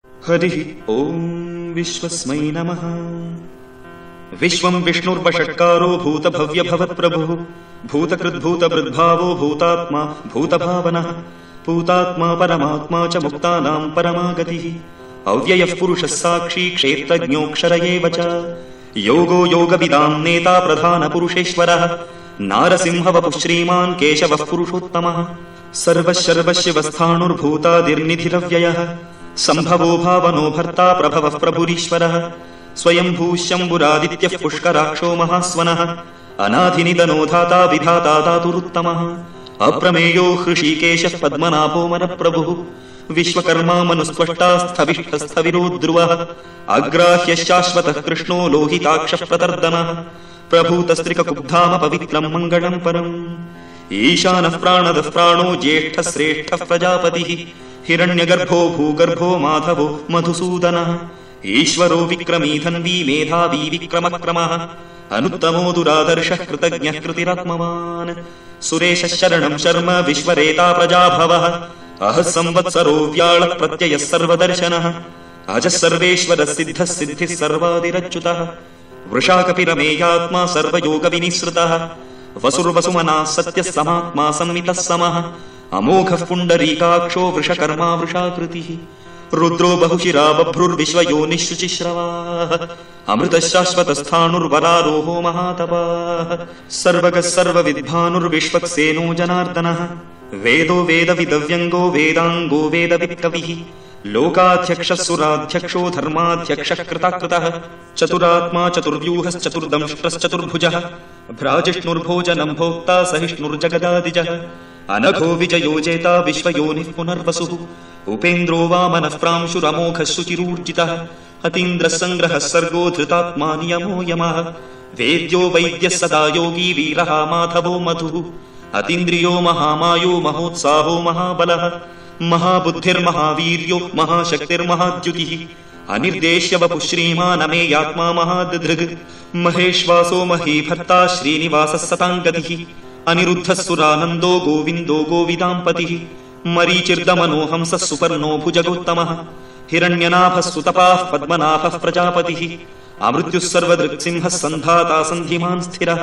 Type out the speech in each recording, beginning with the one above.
हरिः ॐ विश्वस्मै नमः। विश्वं विष्णुर्वषट्कारो भूतभव्यभवत्प्रभुः भूतकृद्भूतभृद्भावो भूतात्मा भूतभावनः भूतात्मा परमात्मा च मुक्तानां परमा गतिः अव्ययः पुरुषः साक्षी क्षेत्रज्ञोऽक्षर एव च योगो योगविदां नेता प्रधानपुरुषेश्वरः नारसिंहवपुः श्रीमान् केशवः पुरुषोत्तमः सर्वशर्वशिवस्थाणुर्भूतादिर्निधिरव्ययः सम्भवो भावनो भर्ता प्रभवः प्रभुरीश्वरः स्वयंभूः शम्भुरादित्यः पुष्कराक्षो महास्वनः अनाधिनिधनो धाता विधाता धातुरुत्तमः अप्रमेयो हृषीकेशः पद्मनाभो मनप्रभुः विश्वकर्मा मनुस्त्वष्टा स्थविष्ठस्थविरो ध्रुवः अग्राह्यश्शाश्वतः कृष्णो लोहिताक्षः प्रतर्दनः प्रभूतस्त्रिककुब्धाम पवित्रं मङ्गलं परम् ईशानः प्राणदः प्राणो ज्येष्ठः श्रेष्ठः प्रजापतिः हिरण्यगर्भो भूगर्भो माधवो मधुसूदनः ईश्वरो विक्रमी धन्वी मेधावी विक्रमक्रमः अनुत्तमो दुरादर्शः कृतज्ञः कृतिरात्मवान् सुरेशः शरणं शर्म विश्वरेता प्रजाभवः अहः संवत्सरो व्याळः प्रत्ययः सर्वदर्शनः अजः सर्वेश्वरः सिद्धः सिद्धिः सर्वादिरच्युतः वृषाकपिरमेयात्मा सर्वयोगविनिसृतः वसुर्वसुमनः सत्यः समात्मा संवितः समः अमोघः पुण्डरीकाक्षो वृषकर्मा वृषाकृतिः रुद्रो बहुशिरा बभ्रुर्विश्वयोनिः शुचिश्रवाः अमृतः शाश्वतस्थाणुर्वरारोहो महातपाः सर्वगः सर्वविद्भानुर्विश्वक्सेनो जनार्दनः वेदो वेदविदव्यङ्गो वेदाङ्गो वेदवित्कविः लोकाध्यक्षः सुराध्यक्षो धर्माध्यक्षः कृताकृतः चतुरात्मा चतुर्व्यूहश्चतुर्दंष्ट्रश्चतुर्भुजः भ्राजिष्णुर्भोजनं भोक्ता सहिष्णुर्जगदादिजः अनघो विजयो जेता विश्वयोनिः पुनर्वसुः उपेन्द्रो वामनः प्रांशुरमोघः शुचिरूर्जितः अतीन्द्रः सङ्ग्रहः सर्गो धृतात्मा नियमो यमः वेद्यो वैद्यः सदा योगी वीरः माधवो मधुः अतीन्द्रियो महामायो महोत्साहो महाबलः महाबुद्धिर्महावीर्यो महाशक्तिर्महाद्युतिः अनिर्देश्य वपुः श्रीमानमेयात्मा महादधृग् महेश्वासो महीभर्ता श्रीनिवासः सताङ्गतिः अनिरुद्धः सुरानन्दो गोविन्दो गोविदाम्पतिः मरीचिर्दमनो हंसः सुपर्णो भुजगोत्तमः हिरण्यनाभः सुतपाः पद्मनाभः प्रजापतिः अमृत्युः सर्वदृक्सिंहः सन्धाता सन्धिमान् स्थिरः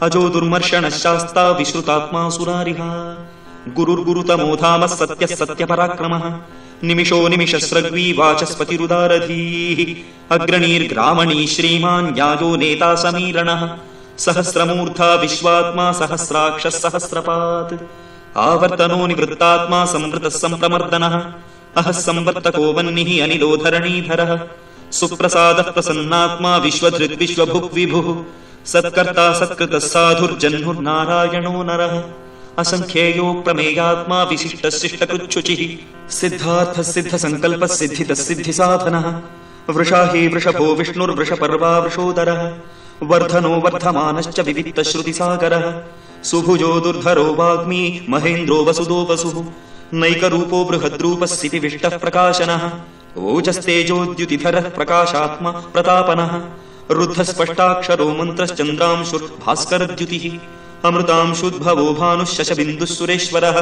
अजो दुर्मर्षणः शास्ता विश्रुतात्मा सुरारिः गुरुर्गुरुतमो धामः सत्यः सत्यपराक्रमः निमिषो निमिषस्रग्वी वाचस्पतिरुदारधीः अग्रणीर्ग्रामणी श्रीमान् न्यायो नेता समीरणः सहस्रमूर्धा विश्वात्मा सहस्राक्षः सहस्रपात् आवर्तनो निवृत्तात्मा संवृतः सम्प्रमर्दनः अहः संवर्तको वह्निः अनिलो धरणीधरः सुप्रसादः प्रसन्नात्मा विश्वधृग् विश्वभुक् विभुः सत्कर्ता सत्कृतः साधुर्जह्नुर्नारायणो नरः असङ्ख्येयो प्रमेयात्मा विशिष्टः शिष्टकृच्छुचिः सिद्धार्थः सिद्धसङ्कल्पः सिद्धितः सिद्धिसाधनः वृषाही वृषभो विष्णुर्वृषपर्वा वृषोदरः वर्धनो वर्धमानश्च विविक्तश्रुतिसागरः सुभुजो दुर्धरो वाग्मी महेन्द्रो वसुदो वसुः नैकरूपो बृहद्रूपः सितिविष्टः प्रकाशनः ओजस्तेजोद्युतिधरः प्रकाशात्मा प्रतापनः रुद्धस्पष्टाक्षरो मन्त्रश्चन्द्रांशुर्भास्करद्युतिः अमृतांशुद्भवो भानुः शशबिन्दुः सुरेश्वरः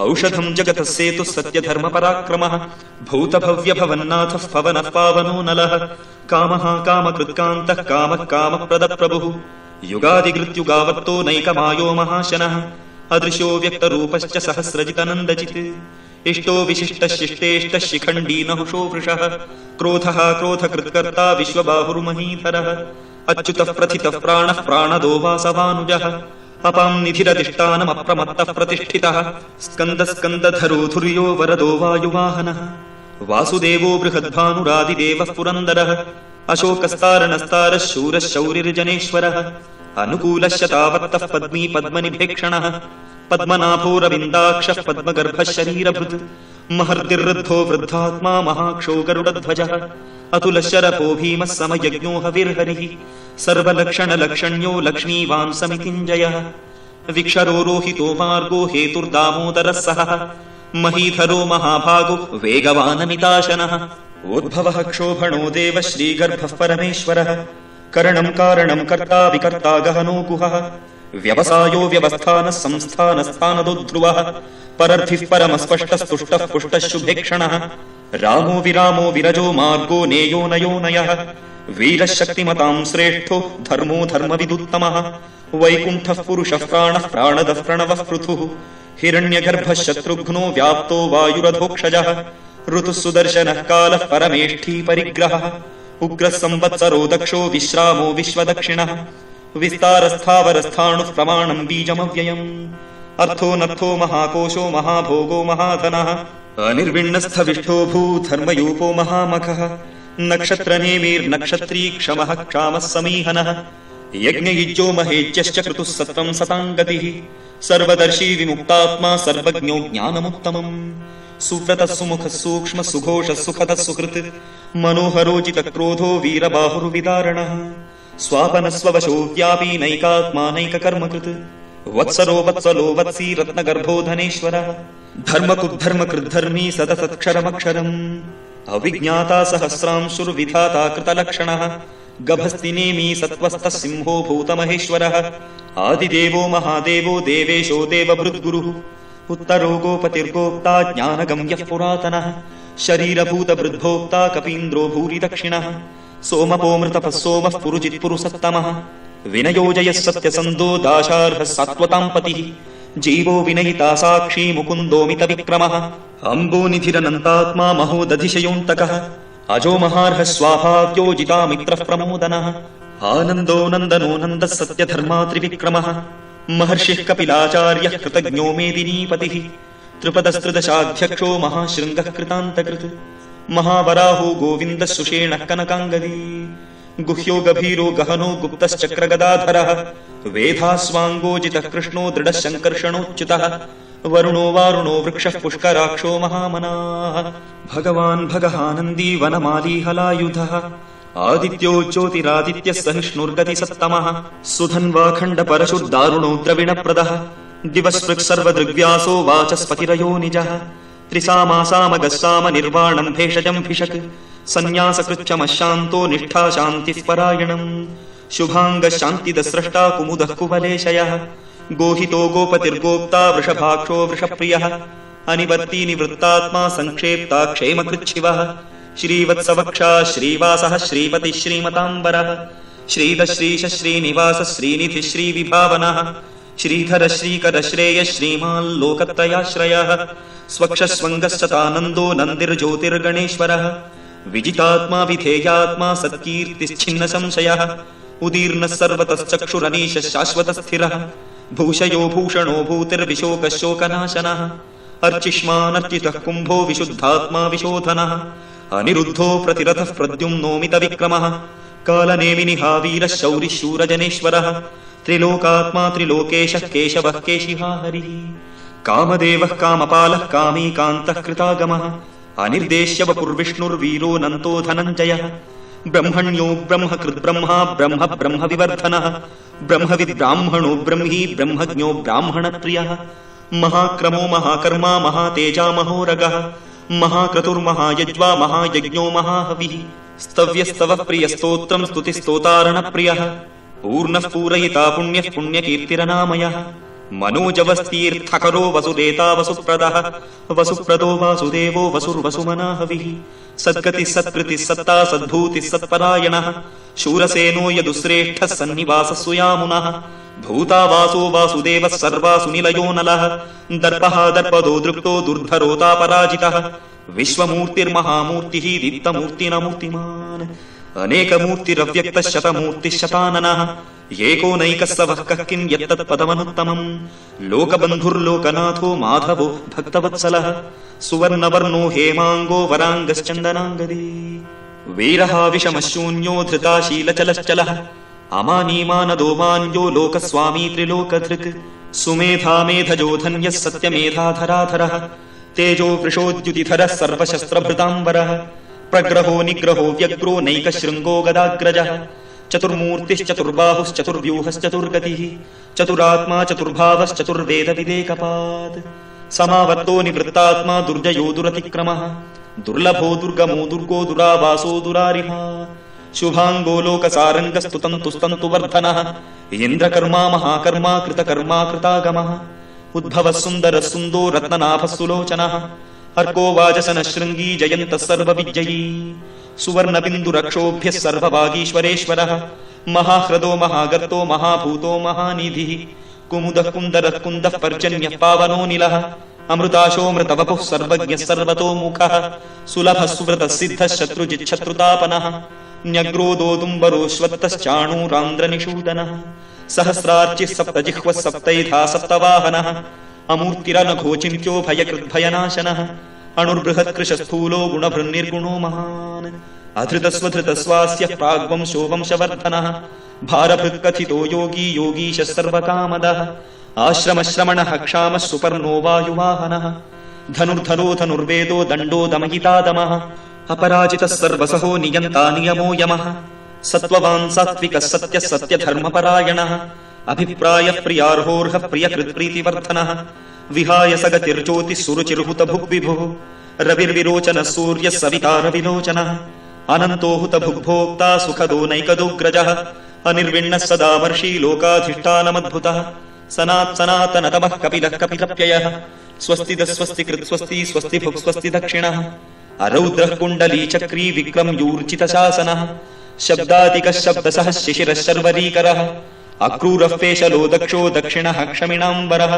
औषधं जगतः सेतुः सत्यधर्मपराक्रमः भूतभव्यभवन्नाथः पवनः पावनो नलः कामः कामकृत्कान्तः कामः कामप्रदप्रभुः युगादिकृत्युगावर्तो नैकमायो महाशनः अदृश्यो व्यक्तरूपश्च सहस्रजितनन्दचित् इष्टो विशिष्टः शिष्टेष्टः शिखण्डी नहुषो वृषः क्रोधः क्रोधकृत्कर्ता विश्वबाहुर्महीधरः अच्युतः प्रथितः प्राणः प्राणदो वासवानुजः अपां निधिरधिष्ठानमप्रमत्तः प्रतिष्ठितः स्कन्दस्कन्दधरो धुर्यो वरदो वायुवाहनः वासुदेवो बृहद्भानुरादिदेवः पुरन्दरः अशोकस्तारणस्तारः शूरः शौरिर्जनेश्वरः अनुकूलः शतावर्तः पद्मी पद्मनिभेक्षणः पद्मनाभोरविन्दाक्षः पद्मगर्भः शरीरभृत् महर्दिर्वृद्धो वृद्धात्मा महाक्षो गरुडध्वजः अतुलः शरपो भीमः समयज्ञो हविर्हरिः सर्वलक्षणलक्षण्यो लक्ष्मीवान् समितिञ्जयः विक्षरो रोहितो मार्गो हेतुर्दामोदरः सहः महीधरो महाभागो वेगवानमिताशनः उद्भवः क्षोभणो देवः श्रीगर्भः परमेश्वरः करणं कारणं कर्ता विकर्ता गहनो गुहः व्यवसायो व्यवस्थानः संस्थानस्थानदो ध्रुवः परर्थिः परमस्पष्टस्तुष्टः पुष्टः शुभेक्षणः रामो विरामो विरजो मार्गो नेयो नयो नयः वीरः शक्तिमतां श्रेष्ठो धर्मो धर्मविदुत्तमः वैकुण्ठः पुरुषः प्राणः प्राणदः प्रणवः पृथुः हिरण्यगर्भः शत्रुघ्नो व्याप्तो वायुरधोक्षजः ऋतुः सुदर्शनः कालः परमेष्ठी परिग्रहः उग्रः संवत्सरो दक्षो विश्रामो विश्वदक्षिणः विस्तारस्थावरस्थाणुः प्रमाणम् बीजमव्ययम् अर्थो नर्थो महाकोशो महाभोगो महाधनः अनिर्विण्णस्थविष्ठो भूधर्मयूपो महामखः नक्षत्रनेमिर्नक्षत्री क्षमः क्षामः समीहनः यज्ञयुज्यो महेज्यश्च क्रतुः सत्त्वम् सताङ्गतिः सर्वदर्शी विमुक्तात्मा सर्वज्ञो ज्ञानमुत्तमम् सुव्रतः सुमुखः सूक्ष्मः सुघोषः सुखदः सुकृत् मनोहरोजितक्रोधो वीरबाहुर्विदारणः स्वापनस्ववशो व्यापी नैकात्मा नैककर्मकृत् वत्सरो वत्सलो वत्सी रत्नगर्भो धनेश्वरः धर्मकुद्धर्मकृद्धर्मी सदसत्क्षरमक्षरम् अविज्ञाता सहस्रांशुर्विधाता कृतलक्षणः गभस्तिनेमी सत्त्वस्तः सिंहो भूतमहेश्वरः आदिदेवो महादेवो देवेशो देवभृद्गुरुः उत्तरो गोपतिर्गोप्ता ज्ञानगम्यः पुरातनः शरीरभूतभृद्भोक्ता कपीन्द्रो भूरि दक्षिणः सोमपोमृतपः सोमः पुरुजित्पुरुसत्तमः विनयोजयः सत्यसन्धो दाशार्हः सात्वताम् पतिः जीवो विनयिता साक्षी मुकुन्दोमितविक्रमः अम्बोनिधिरनन्तात्मा महोदधिशयोऽन्तकः अजो महार्हः स्वाभाव्योजितामित्रः प्रमोदनः आनन्दो नन्दनो नन्दः सत्यधर्मा त्रिविक्रमः महर्षिः कपिलाचार्यः कृतज्ञो मेदिनीपतिः त्रिपदस्त्रिदशाध्यक्षो महाशृङ्गः कृतान्तकृत् महावराहो गोविन्दः सुषेणः कनकाङ्गदी गुह्यो गभीरो गहनो गुप्तश्चक्रगदाधरः वेधास्वाङ्गोजितः कृष्णो दृढः शङ्कर्षणोच्युतः वरुणो वारुणो वृक्षः पुष्कराक्षो महामनाः भगवान् भगहानन्दी वनमाली हलायुधः आदित्यो ज्योतिरादित्यः सहिष्णुर्गतिसत्तमः सुधन्वाखण्डपरशुर्दारुणो द्रविणप्रदः दिवस्पृक्सर्वदृग्व्यासो वाचस्पतिरयो निजः त्रिसामासामगस्साम निर्वाणम् भेषजम् भिषक् सन्न्यासकृच्छमः शान्तो निष्ठा शान्तिः परायणम् शुभाङ्गः शान्तिदस्रष्टा कुमुदः कुवलेशयः गोहितो गोपतिर्गोप्ता वृषभाक्षो वृषप्रियः अनिवर्ती निवृत्तात्मा संक्षेप्ता क्षेमकृच्छिवः श्रीवत्सवक्षा श्रीवासः श्रीपतिः श्रीमताम्बरः श्रीधश्रीश श्रीनिवास श्रीनिधिः श्रीविभावनः श्रीधर श्रीकर श्रेयः श्रीमाल्लोकत्रयाश्रयः स्वक्षस्वङ्गश्चतानन्दो नन्दिर्ज्योतिर्गणेश्वरः विजितात्मा विधेयात्मा सत्कीर्तिश्छिन्न संशयः उदीर्णः सर्वतश्चक्षुरनीशः शाश्वतस्थिरः भूषयो भूषणो भूतिर्विशोकशोकनाशनः अर्चिष्मानर्चितः कुम्भो विशुद्धात्मा विशोधनः अनिरुद्धो प्रतिरथः प्रद्युम्नोमितविक्रमः कालनेमिनिहा वीरः शौरिः शूरजनेश्वरः त्रिलोकात्मा त्रिलोकेशः केशवः केशिहा हरिः कामदेवः कामपालः कामीकान्तः कृतागमः अनिर्देश्य वपुर्विष्णुर्वीरो नन्तो धनञ्जयः ब्रह्मण्यो ब्रह्मकृद्ब्रह्मा ब्रह्म ब्रह्मविवर्धनः ब्रह्मविद्ब्राह्मणो ब्रह्मी ब्रह्मज्ञो ब्राह्मणप्रियः महाक्रमो महाकर्मा महातेजा महोरगः महाक्रतुर्महायज्वा महायज्ञो महाहविः स्तव्यस्तवः प्रियस्तोत्रम् स्तुतिस्तोतारणप्रियः पूर्णः पूरयिता पुण्यः पुण्यकीर्तिरनामयः मनोजवस्तीर्थकरो वसुदेता वसुप्रदः वसुप्रदो वासुदेवो वसुर्वसुमनाहविः सद्गतिः सत्कृतिः सत्ता सद्भूतिः सत्परायणः शूरसेनो यदुश्रेष्ठः सन्निवासः सुयामुनः भूता वासो वासुदेवः सर्वासु निलयो नलः दर्पः दर्पदो दृप्तो दुर्धरोतापराजितः विश्वमूर्तिर्महामूर्तिः दीप्तमूर्तिनमूर्तिमान् अनेकमूर्तिरव्यक्तः शतमूर्तिः शताननः एको नैकः स वः कः किम् यत्तत्पदमनुत्तमम् लोकबन्धुर्लोकनाथो माधवो भक्तवत्सलः सुवर्णवर्णो हेमाङ्गो वराङ्गश्चन्दनाङ्गदी वीरः विषमशून्यो धृताशीलचलश्चलः अमानीमानदो मान्यो लोकस्वामी त्रिलोकधृक् सुमेधा मेधजो धन्यः सत्यमेधाधराधरः तेजो वृषोद्युतिधरः सर्वशस्त्रभृताम्बरः प्रग्रहो निग्रहो व्यग्रो नैकशृङ्गो गदाग्रजः चतुर्मूर्तिश्चतुर्बाहुश्चतुर्व्यूहश्चतुर्गतिः चतुरात्मा चतुर्भावश्चतुर्वेदविदेकपात् समावर्तो निवृत्तात्मा दुर्जयो दुरतिक्रमः दुर्लभो दुर्गमो दुर्गो दुरावासो दुरारिहा शुभाङ्गो लोकसारङ्गस्तुतन्तुस्तन्तु वर्धनः इन्द्रकर्मा महाकर्मा कृतकर्मा कृतागमः उद्भवः सुन्दरः सुन्दो रत्ननाभः सुलोचनः अर्को वाजसनः शृङ्गी जयन्तः सर्वविजयी सुवर्णबिन्दुरक्षोभ्यः सर्वभागीश्वरेश्वरः महाह्रदो महागर्तो महाभूतो महानिधिः कुमुदः कुन्दरः कुन्दः पर्जन्यः पावनोऽनिलः अमृताशोऽमृतवपुः सर्वज्ञः सर्वतोमुखः सुलभः सुव्रतः सिद्धः शत्रुजिच्छत्रुतापनः न्यग्रोदोदुम्बरोऽश्वत्थश्चाणूरान्द्रनिषूदनः सहस्रार्चिः सप्तजिह्वः सप्तैधा सप्तवाहनः अमूर्तिरनघोचिन्त्यो भयकृद्भयनाशनः अणुर्बृहत्कृशस्थूलो गुणभृन्निर्गुणो महान् अधृतस्वधृतस्वास्यः प्राग्वंशो वंशवर्धनः भारभृत्कथितो योगी योगीशः सर्वकामदः आश्रमश्रमणः क्षामः सुपर्णो वायुवाहनः धनुर्धरो धनुर्वेदो दण्डो दमयितादमः अपराजितः सर्वसहो नियन्ता नियमो यमः सत्त्ववान् सात्विकः सत्यः सत्यधर्मपरायणः अभिप्रायः प्रियार्होर्हः प्रियकृत्प्रीतिवर्धनः विहाय सगतिर्ज्योतिः सुरुचिर्हुतभुग्विभुः रविर्विरोचनः सूर्यः सविता रविलोचनः अनन्तो हुतभुग्भोक्ता सुखदो नैकदोग्रजः अनिर्विण्णः सदा वर्षी लोकाधिष्ठानमद्भुतः सनात्सनातनतमः कपिलः कपिलप्ययः स्वस्तिदः स्वस्तिकृत् स्वस्ति स्वस्तिभुक् स्वस्ति दक्षिणः अरौद्रः कुण्डली चक्री विक्रम्यूर्जितशासनः शब्दादिकः शब्दसः शिशिरः शर्वरीकरः अक्रूरः पेशलो दक्षो दक्षिणः क्षमिणाम्बरः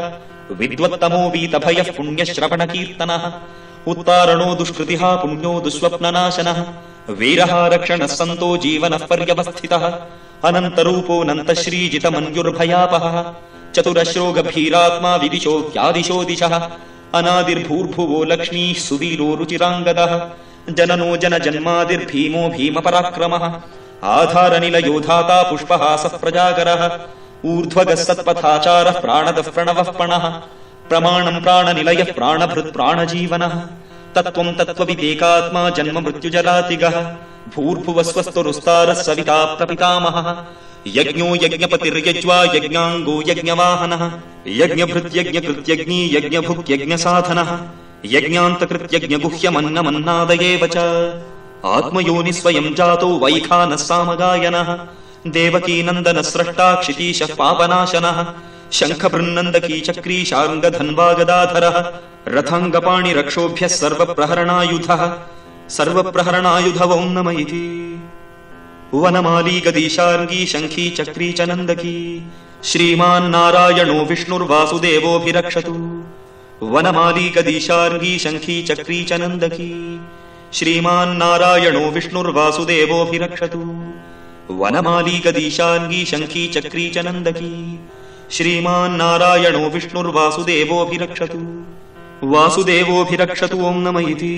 विद्वत्तमो वीतभयः पुण्यश्रवणकीर्तनः उत्तारणो दुष्कृतिः पुण्यो दुःस्वप्ननाशनः वीरः रक्षणः सन्तो जीवनः पर्यवस्थितः अनन्तरूपोऽनन्तश्रीजितमन्युर्भयापहः चतुरश्रो गभीरात्मा विदिशो ह्यादिशो दिशः अनादिर्भूर्भुवो लक्ष्मीः सुवीरो रुचिराङ्गदः जननो जनजन्मादिर्भीमो भीमपराक्रमः आधारनिलयो धाता पुष्पहासः प्रजागरः ऊर्ध्वगः सत्पथाचारः प्राणदः प्रणवः पणः प्रमाणम् प्राणनिलयः प्राणभृत् प्राणजीवनः तत्त्वम् तत्त्वविदेकात्मा जन्म मृत्युजरातिगः भूर्भुवस्वस्तुरुस्तारः सविता प्रपितामहः यज्ञो यज्ञपतिर्यज्वा यज्ञाङ्गो यज्ञवाहनः यज्ञभृत्यज्ञकृत्यज्ञी यज्ञभुक्यज्ञसाधनः यज्ञान्तकृत्यज्ञगुह्यमन्नमन्नादयेव च आत्मयोनि स्वयम् जातो वैखानः सामगायनः देवकीनन्दनः स्रष्टा क्षितीशः पापनाशनः शङ्खबृन्नन्दकी चक्री शार्ङ्गधन्वागदाधरः रथाङ्गपाणिरक्षोभ्यः सर्वप्रहरणायुधः सर्वप्रहरणायुध ॐ नम इति वनमाली गदीशार्ङ्गी शङ्खी चक्री च नन्दकी श्रीमान्नारायणो विष्णुर्वासुदेवोऽभिरक्षतु वनमाली गदीशार्ङ्गी शङ्खी चक्री च नन्दकी श्रीमान्नारायणो विष्णुर्वासुदेवोऽभिरक्षतु वनमाली गदीशार्ङ्गी शङ्खी चक्री च नन्दकी श्रीमान्नारायणो विष्णुर्वासुदेवोऽभिरक्षतु वासुदेवोऽभिरक्षतु ॐ नम इति।